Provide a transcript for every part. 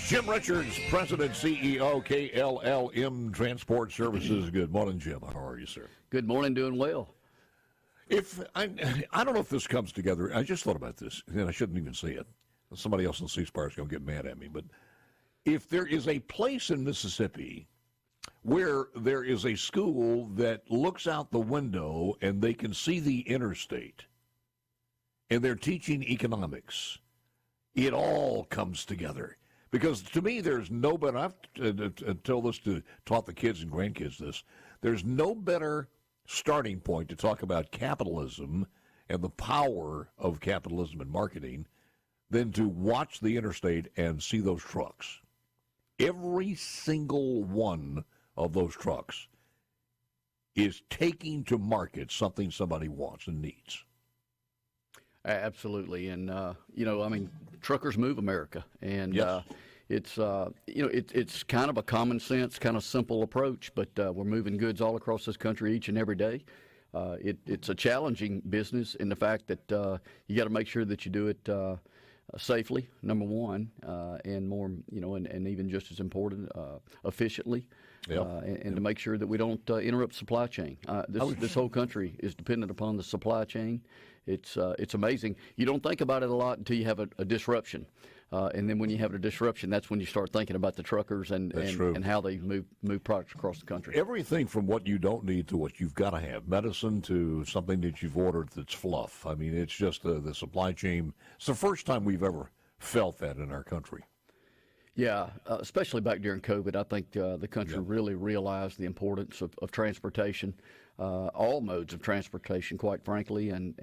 Jim Richards, President, CEO, KLLM Transport Services. Good morning, Jim. How are you, sir? Good morning, doing well. If I don't know if this comes together. I just thought about this, and I shouldn't even say it. Somebody else in C Spire is going to get mad at me. But if there is a place in Mississippi where there is a school that looks out the window and they can see the interstate, and they're teaching economics, it all comes together. Because to me, there's no better, I've taught the kids and grandkids this, there's no better starting point to talk about capitalism and the power of capitalism and marketing than to watch the interstate and see those trucks. Every single one of those trucks is taking to market something somebody wants and needs. Absolutely. And, truckers move America. And yes. It's kind of a common sense, kind of simple approach, but we're moving goods all across this country each and every day. It's a challenging business in the fact that you got to make sure that you do it safely, number one, and more, and even just as important, efficiently, and to make sure that we don't interrupt supply chain. This whole country is dependent upon the supply chain. It's amazing. You don't think about it a lot until you have a disruption. And then when you have a disruption, that's when you start thinking about the truckers and how they move products across the country. Everything from what you don't need to what you've got to have. Medicine to something that you've ordered that's fluff. I mean, it's just the supply chain. It's the first time we've ever felt that in our country. Yeah, especially back during COVID, I think the country really realized the importance of transportation, all modes of transportation, quite frankly. And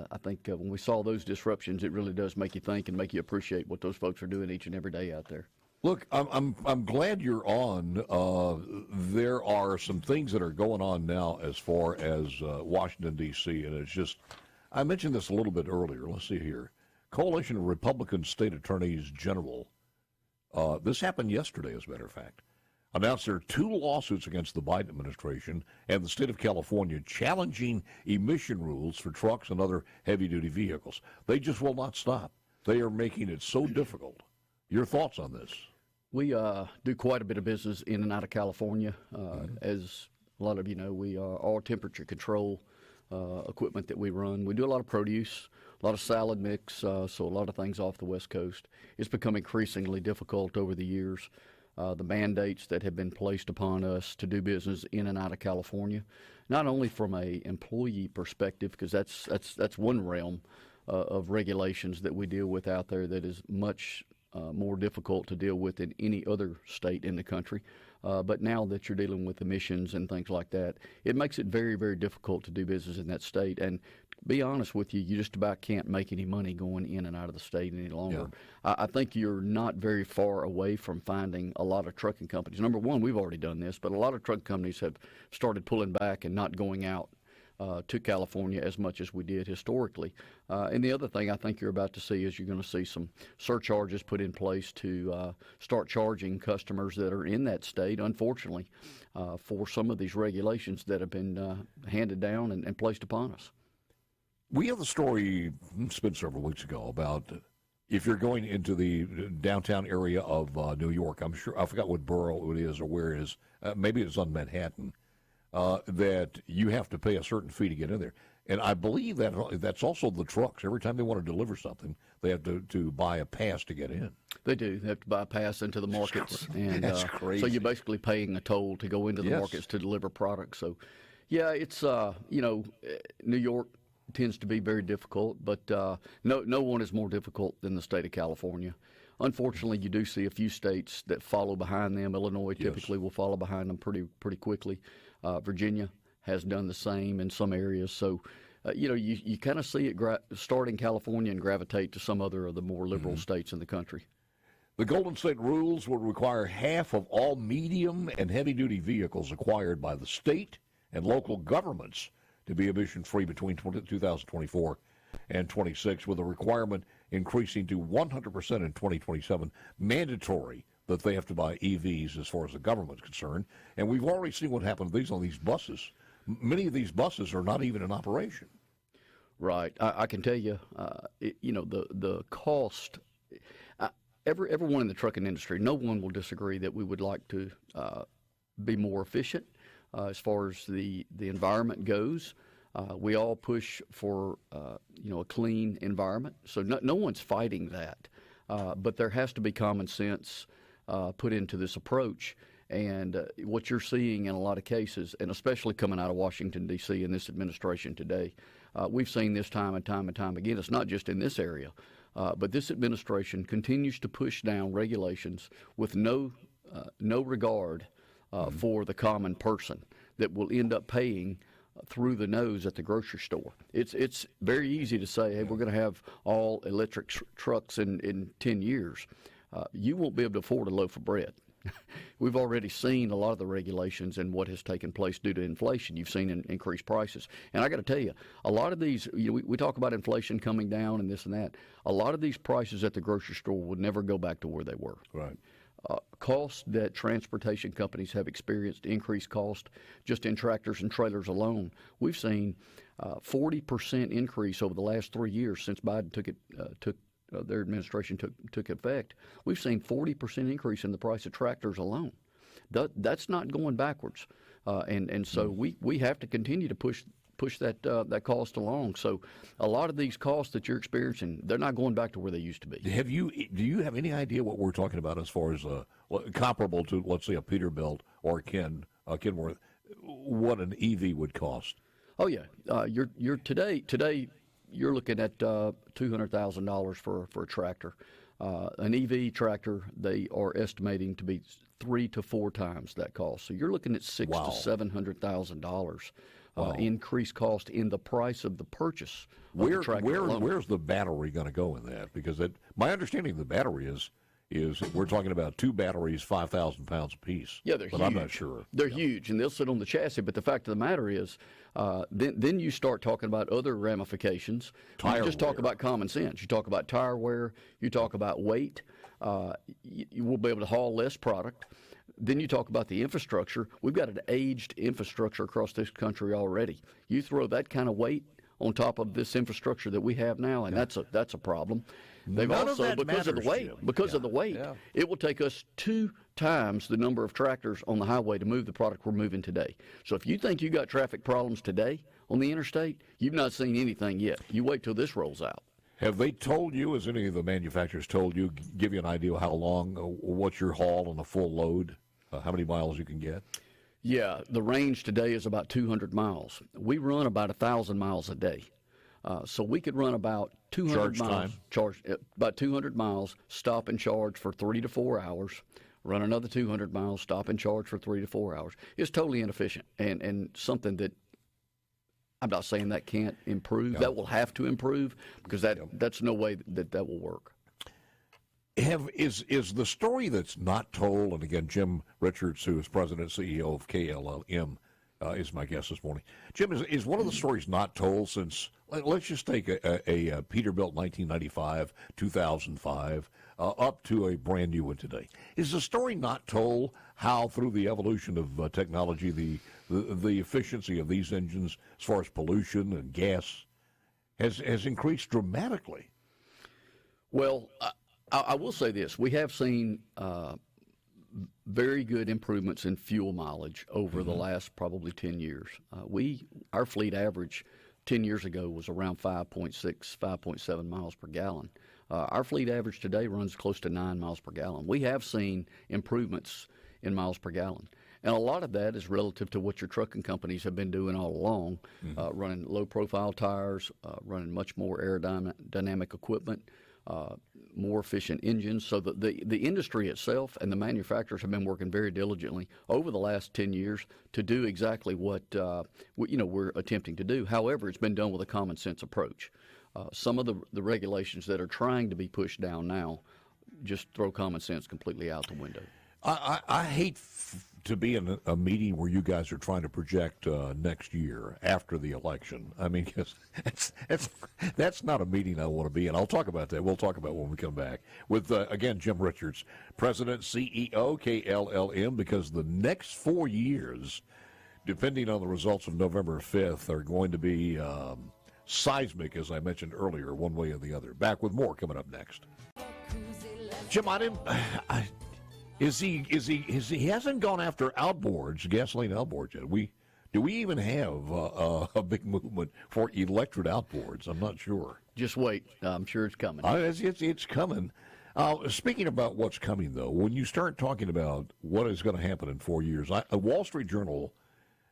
I think when we saw those disruptions, it really does make you think and make you appreciate what those folks are doing each and every day out there. Look, I'm glad you're on. There are some things that are going on now as far as Washington, D.C., and it's just, I mentioned this a little bit earlier. Let's see here. Coalition of Republican State Attorneys General. This happened yesterday, as a matter of fact, announced there are 2 lawsuits against the Biden administration and the state of California challenging emission rules for trucks and other heavy-duty vehicles. They just will not stop. They are making it so difficult. Your thoughts on this? We do quite a bit of business in and out of California. As a lot of you know, we are all temperature control equipment that we run. We do a lot of produce, a lot of salad mix, so a lot of things off the West Coast. It's become increasingly difficult over the years. The mandates that have been placed upon us to do business in and out of California, not only from a employee perspective, because that's one realm of regulations that we deal with out there that is much more difficult to deal with in any other state in the country. But now that you're dealing with emissions and things like that, it makes it very, very difficult to do business in that state. And to be honest with you, you just about can't make any money going in and out of the state any longer. Yeah. I think you're not very far away from finding a lot of trucking companies. Number one, we've already done this, but a lot of truck companies have started pulling back and not going out to California as much as we did historically. And the other thing I think you're about to see is you're going to see some surcharges put in place to start charging customers that are in that state, unfortunately, for some of these regulations that have been handed down and placed upon us. We have the story, it's been several weeks ago, about if you're going into the downtown area of New York, I'm sure, I forgot what borough it is or where it is, maybe it's on Manhattan, that you have to pay a certain fee to get in there. And I believe that that's also the trucks. Every time they want to deliver something, they have to buy a pass to get in. They do. They have to buy a pass into the markets. And that's crazy. So you're basically paying a toll to go into the markets to deliver products. So, yeah, it's, New York tends to be very difficult, but no one is more difficult than the state of California. Unfortunately, you do see a few states that follow behind them. Illinois typically will follow behind them pretty quickly. Virginia has done the same in some areas. So, you kind of see it start in California and gravitate to some other of the more liberal states in the country. The Golden State rules would require half of all medium and heavy-duty vehicles acquired by the state and local governments to be emission-free between 2024 and 26, with a requirement increasing to 100% in 2027, mandatory that they have to buy EVs as far as the government's concerned. And we've already seen what happened to these buses. Many of these buses are not even in operation. Right. I can tell you, the cost. everyone in the trucking industry, no one will disagree that we would like to be more efficient as far as the environment goes. We all push for a clean environment, so no one's fighting that. But there has to be common sense put into this approach. And what you're seeing in a lot of cases, and especially coming out of Washington, D.C. in this administration today, we've seen this time and time and time again. It's not just in this area, but this administration continues to push down regulations with no regard for the common person that will end up paying through the nose at the grocery store. It's very easy to say, hey, we're going to have all electric trucks in 10 years. You won't be able to afford a loaf of bread. We've already seen a lot of the regulations and what has taken place due to inflation. You've seen increased prices. And I got to tell you, a lot of these, we talk about inflation coming down and this and that. A lot of these prices at the grocery store would never go back to where they were. Right. Costs that transportation companies have experienced, increased cost just in tractors and trailers alone. We've seen 40% increase over the last 3 years since Biden took their administration took effect. We've seen 40% increase in the price of tractors alone. That's not going backwards, and so we have to continue to push that cost along. So a lot of these costs that you're experiencing, they're not going back to where they used to be. Do you have any idea what we're talking about as far as comparable to, let's say, a Peterbilt or Kenworth, what an EV would cost? Oh yeah, you're today you're looking at $200,000 for a tractor. An EV tractor, they are estimating to be 3 to 4 times that cost. So you're looking at $600,000 to $700,000 increased cost in the price of the purchase. Where's the battery going to go in that? Because my understanding of the battery is we're talking about 2 batteries, 5,000 pounds apiece. Yeah, they're huge. I'm not sure. They're huge, and they'll sit on the chassis. But the fact of the matter is, then you start talking about other ramifications. You just talk about common sense. You talk about tire wear. You talk about weight. You will be able to haul less product. Then you talk about the infrastructure. We've got an aged infrastructure across this country already. You throw that kind of weight on top of this infrastructure that we have now, and that's a problem. They've also, because of the weight, it will take us 2 times the number of tractors on the highway to move the product we're moving today. So if you think you got traffic problems today on the interstate, you've not seen anything yet. You wait till this rolls out. Have they told you, has any of the manufacturers told you, give you an idea of how long, what's your haul on a full load, how many miles you can get? Yeah, the range today is about 200 miles. We run about 1,000 miles a day. So we could run about 200 miles, about 200 miles, stop and charge for 3 to 4 hours, run another 200 miles, stop and charge for 3 to 4 hours. It's totally inefficient and something that I'm not saying that can't improve. That will have to improve because that's no way that will work. Is the story that's not told, and again, Jim Richards, who is president and CEO of KLLM, is my guest this morning. Jim, is one of the stories not told since, let's just take a Peterbilt 1995, 2005, up to a brand new one today. Is the story not told how through the evolution of technology, the efficiency of these engines as far as pollution and gas has increased dramatically? Well, I will say this. We have seen very good improvements in fuel mileage over the last probably 10 years. Our fleet average 10 years ago was around 5.6, 5.7 miles per gallon. Our fleet average today runs close to 9 miles per gallon. We have seen improvements in miles per gallon. And a lot of that is relative to what your trucking companies have been doing all along, running low-profile tires, running much more aerodynamic equipment, more efficient engines. So the industry itself and the manufacturers have been working very diligently over the last 10 years to do exactly what we're attempting to do. However, it's been done with a common sense approach. Some of the regulations that are trying to be pushed down now just throw common sense completely out the window. I hate to be in a meeting where you guys are trying to project next year after the election. I mean, that's not a meeting I want to be in. I'll talk about that. We'll talk about it when we come back with, again, Jim Richards, President, CEO, KLLM, because the next 4 years, depending on the results of November 5th, are going to be seismic, as I mentioned earlier, one way or the other. Back with more coming up next. Jim, he hasn't gone after outboards, gasoline outboards yet. Do we even have a big movement for electric outboards? I'm not sure. Just wait. I'm sure it's coming. It's coming. Speaking about what's coming, though, when you start talking about what is going to happen in 4 years, a Wall Street Journal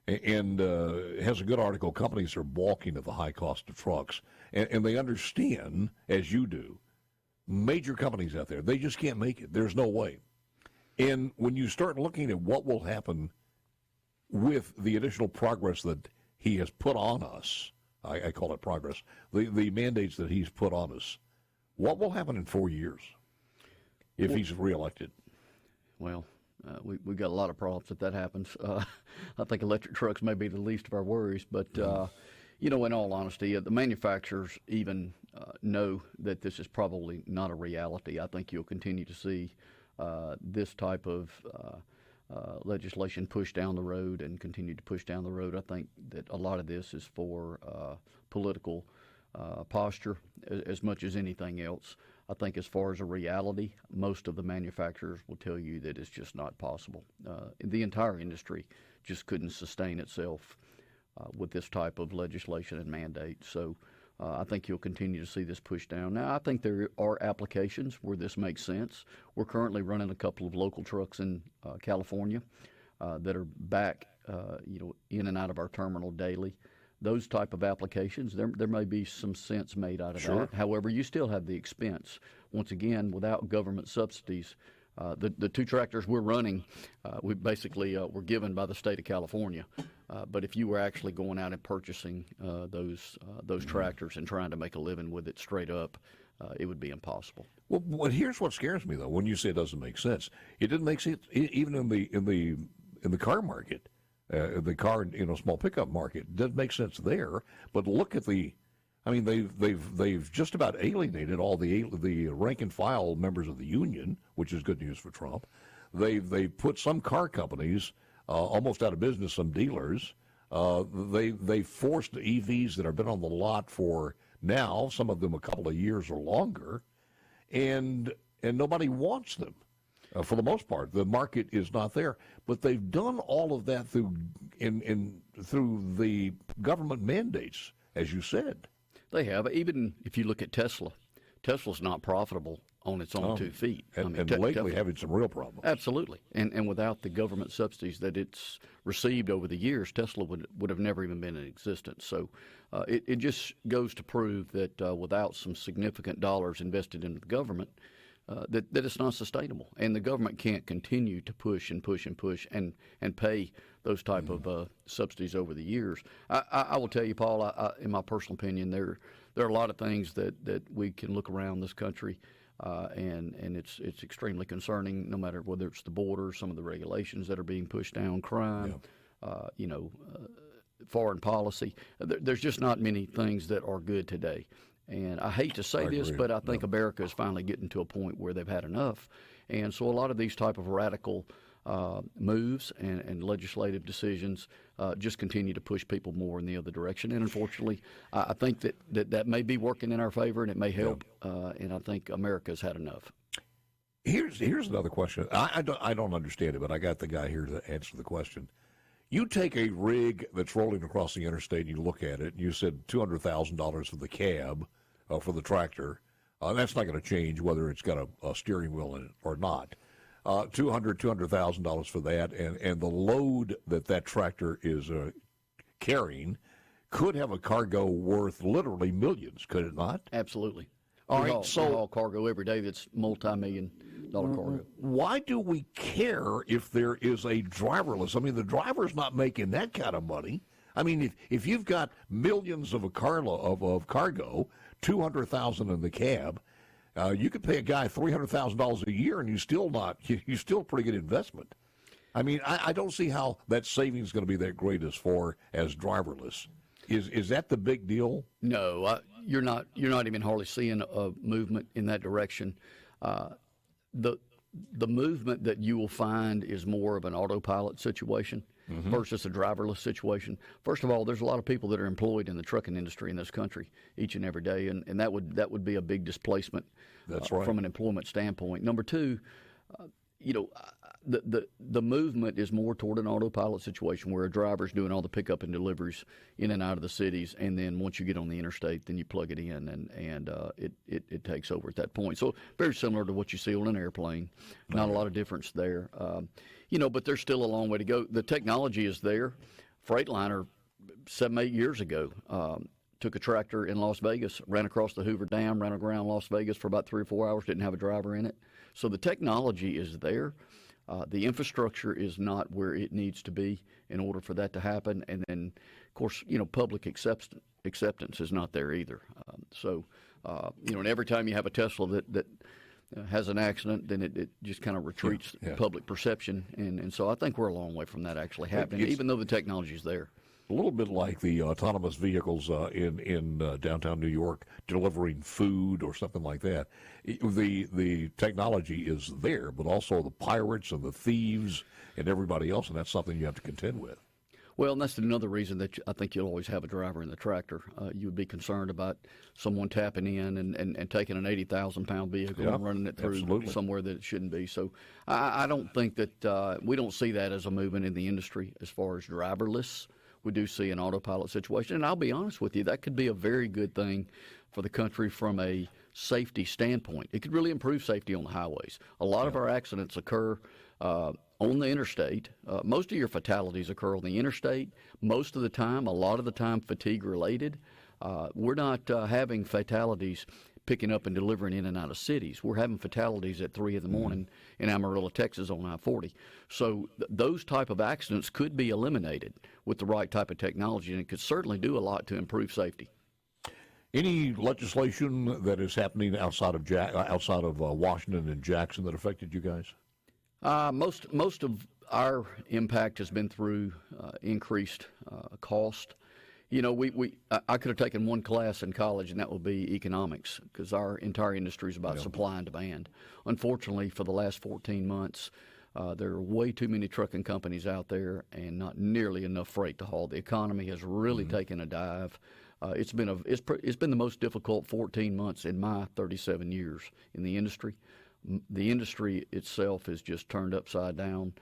has a good article. Companies are balking at the high cost of trucks, and they understand, as you do, major companies out there, they just can't make it. There's no way. And when you start looking at what will happen with the additional progress that he has put on us, I call it progress, the mandates that he's put on us, what will happen in 4 years if he's reelected? Well, we got a lot of problems if that happens. I think electric trucks may be the least of our worries, but in all honesty, the manufacturers even know that this is probably not a reality. I think you'll continue to see this type of legislation push down the road and continue to push down the road. I think that a lot of this is for political posture as much as anything else. I think as far as a reality, most of the manufacturers will tell you that it's just not possible. The entire industry just couldn't sustain itself with this type of legislation and mandate. So I think you'll continue to see this push down. Now, I think there are applications where this makes sense. We're currently running a couple of local trucks in California that are back, in and out of our terminal daily. Those type of applications, there may be some sense made out of that. However, you still have the expense. Once again, without government subsidies, the two tractors we're running, we basically were given by the state of California. But if you were actually going out and purchasing those tractors and trying to make a living with it straight up, it would be impossible. Well, here's what scares me though. When you say it doesn't make sense, it didn't make sense even in the car market. The car, small pickup market doesn't make sense there. But look at they've just about alienated all the rank and file members of the union, which is good news for Trump. They've put some car companies almost out of business, some dealers. They forced EVs that have been on the lot for now, some of them a couple of years or longer, and nobody wants them. For the most part, the market is not there. But they've done all of that through the government mandates, as you said. They have. Even if you look at Tesla, Tesla's not profitable on its own 2 feet. And lately having some real problems. Absolutely. And without the government subsidies that it's received over the years, Tesla would have never even been in existence. So it just goes to prove that without some significant dollars invested into the government, that it's not sustainable. And the government can't continue to push and push and push and pay those type of subsidies over the years. I will tell you, Paul, in my personal opinion, there are a lot of things that we can look around this country, and it's extremely concerning, no matter whether it's the border, some of the regulations that are being pushed down, crime, foreign policy. There's just not many things that are good today. And I hate to say this, but I think America is finally getting to a point where they've had enough. And so a lot of these type of radical moves and legislative decisions just continue to push people more in the other direction. And unfortunately, I think that may be working in our favor, and it may help. And I think America's had enough. Here's another question. I don't understand it, but I got the guy here to answer the question. You take a rig that's rolling across the interstate, and you look at it, and you said $200,000 for the cab, for the tractor. That's not going to change whether it's got a steering wheel in it or not. $200,000 for that, and the load that tractor is carrying could have a cargo worth literally millions, could it not? Absolutely. All right, we haul cargo every day that's multi-million-dollar cargo. Why do we care if there is a driverless? I mean, the driver's not making that kind of money. I mean, if you've got millions of cargo, $200,000 in the cab, you could pay a guy $300,000 a year, and you still pretty good investment. I mean, I don't see how that savings is going to be that great as driverless. Is that the big deal? No, you're not even hardly seeing a movement in that direction. The the movement that you will find is more of an autopilot situation versus a driverless situation. First of all, there's a lot of people that are employed in the trucking industry in this country each and every day, and that would be a big displacement from an employment standpoint. Number two, the movement is more toward an autopilot situation where a driver's doing all the pickup and deliveries in and out of the cities, and then once you get on the interstate, then you plug it in, and it takes over at that point. So very similar to what you see on an airplane. Not a lot of difference there. But there's still a long way to go. The technology is there. Freightliner, 7-8 years ago, took a tractor in Las Vegas, ran across the Hoover Dam, ran around Las Vegas for about 3 or 4 hours, didn't have a driver in it. So the technology is there. The infrastructure is not where it needs to be in order for that to happen. And then, of course, public acceptance is not there either. And every time you have a Tesla that has an accident, then it just kind of retreats public perception. And so I think we're a long way from that actually happening, even though the technology is there. A little bit like the autonomous vehicles in downtown New York delivering food or something like that. The technology is there, but also the pirates and the thieves and everybody else, and that's something you have to contend with. Well, and that's another reason that I think you'll always have a driver in the tractor. You would be concerned about someone tapping in and taking an 80,000-pound vehicle and running it through somewhere that it shouldn't be. So I don't think that we don't see that as a movement in the industry as far as driverless. We do see an autopilot situation. And I'll be honest with you, that could be a very good thing for the country from a safety standpoint. It could really improve safety on the highways. A lot of our accidents occur on the interstate. Most of your fatalities occur on the interstate. Most of the time, a lot of the time, fatigue related. We're not having fatalities picking up and delivering in and out of cities. We're having fatalities at 3 in the morning in Amarillo, Texas on I-40. So those type of accidents could be eliminated with the right type of technology, and it could certainly do a lot to improve safety. Any legislation that is happening outside of Washington and Jackson that affected you guys? Most of our impact has been through increased cost. I could have taken one class in college, and that would be economics, because our entire industry is about supply and demand. Unfortunately, for the last 14 months, there are way too many trucking companies out there and not nearly enough freight to haul. The economy has really taken a dive. It's been the most difficult 14 months in my 37 years in the industry. The industry itself is just turned upside down.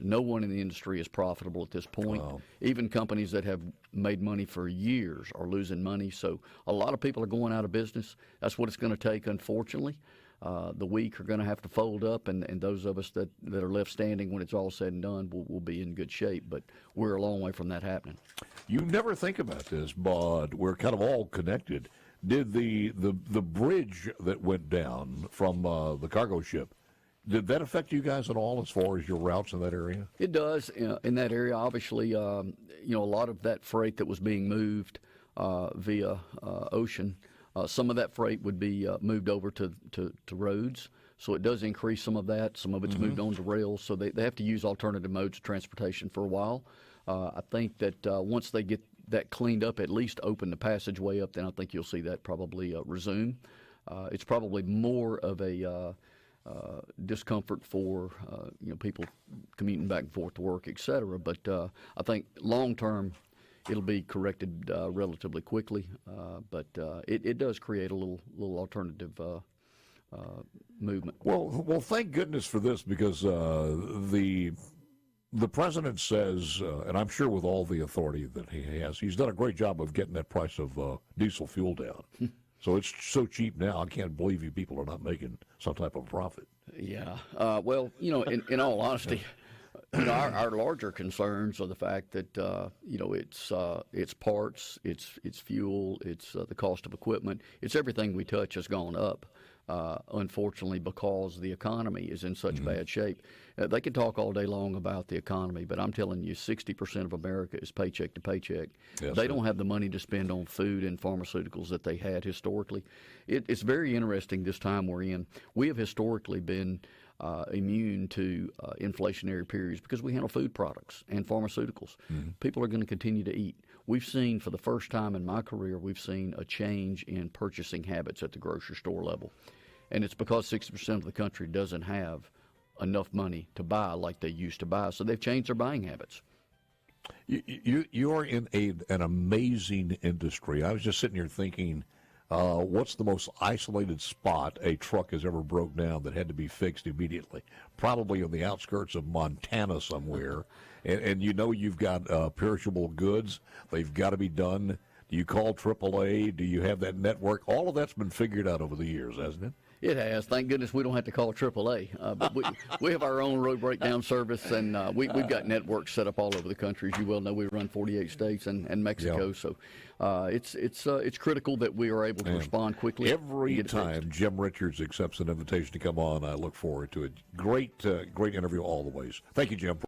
No one in the industry is profitable at this point. Wow. Even companies that have made money for years are losing money. So a lot of people are going out of business. That's what it's going to take, unfortunately. The weak are going to have to fold up, and those of us that are left standing when it's all said and done will be in good shape. But we're a long way from that happening. You never think about this, but we're kind of all connected. Did the bridge that went down from the cargo ship, did that affect you guys at all as far as your routes in that area? It does. In that area, obviously, a lot of that freight that was being moved via ocean, some of that freight would be moved over to roads. So it does increase some of that. Some of it's moved on to rails. So they have to use alternative modes of transportation for a while. I think that once they get that cleaned up, at least open the passageway up, then I think you'll see that probably resume. It's probably more of a discomfort for people commuting back and forth to work, et cetera. But I think long term it'll be corrected relatively quickly. But it does create a little alternative movement. Well, thank goodness for this, because the president says, and I'm sure with all the authority that he has, he's done a great job of getting that price of diesel fuel down. So it's so cheap now, I can't believe you people are not making some type of profit. Yeah. Well, in all honesty, our larger concerns are the fact that, it's parts, it's fuel, it's the cost of equipment, it's everything we touch has gone up. Unfortunately, because the economy is in such bad shape. They can talk all day long about the economy, but I'm telling you, 60% of America is paycheck to paycheck. Yes, they don't have the money to spend on food and pharmaceuticals that they had historically. It's very interesting this time we're in. We have historically been immune to inflationary periods because we handle food products and pharmaceuticals. People are going to continue to eat. We've seen, for the first time in my career, we've seen a change in purchasing habits at the grocery store level. And it's because 60% of the country doesn't have enough money to buy like they used to buy. So they've changed their buying habits. You're in an amazing industry. I was just sitting here thinking, what's the most isolated spot a truck has ever broke down that had to be fixed immediately? Probably on the outskirts of Montana somewhere. And you've got perishable goods. They've got to be done. Do you call AAA? Do you have that network? All of that's been figured out over the years, hasn't it? It has. Thank goodness we don't have to call AAA. But we have our own road breakdown service, and we've got networks set up all over the country. As you well know, we run 48 states and Mexico. Yeah. So it's critical that we are able to respond quickly. Every time Jim Richards accepts an invitation to come on, I look forward to it. Great interview all the ways. Thank you, Jim.